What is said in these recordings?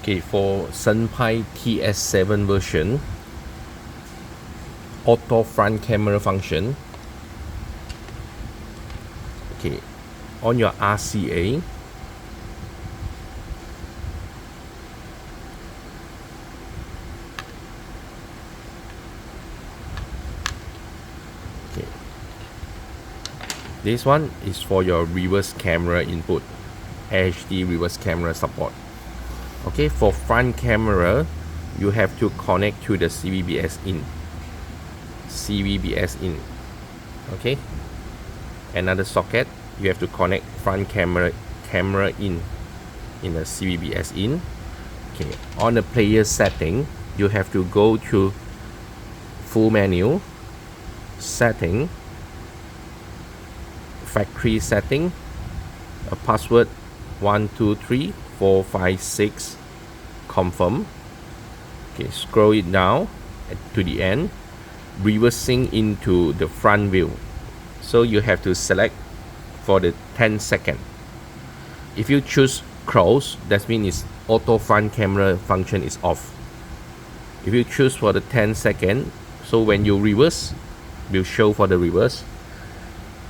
Okay, for Senpai TS7 version, auto front camera function. Okay, on your RCA, okay, this one is for your reverse camera input, AHD reverse camera support. Okay, for front camera, you have to connect to the CVBS in. Okay, another socket, you have to connect front camera in the CVBS in. Okay, on the player setting, you have to go to full menu, setting, factory setting, a password 123456, confirm. Okay, scroll it down to the end, reversing into the front view. So you have to select for the 10 second. If you choose close, that means auto front camera function is off. If you choose for the 10 second, so when you reverse, will show for the reverse.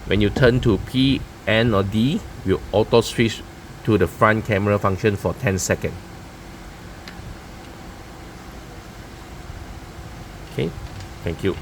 When you turn to P, N or D, will auto switch to the front camera function for 10 seconds. Okay, thank you.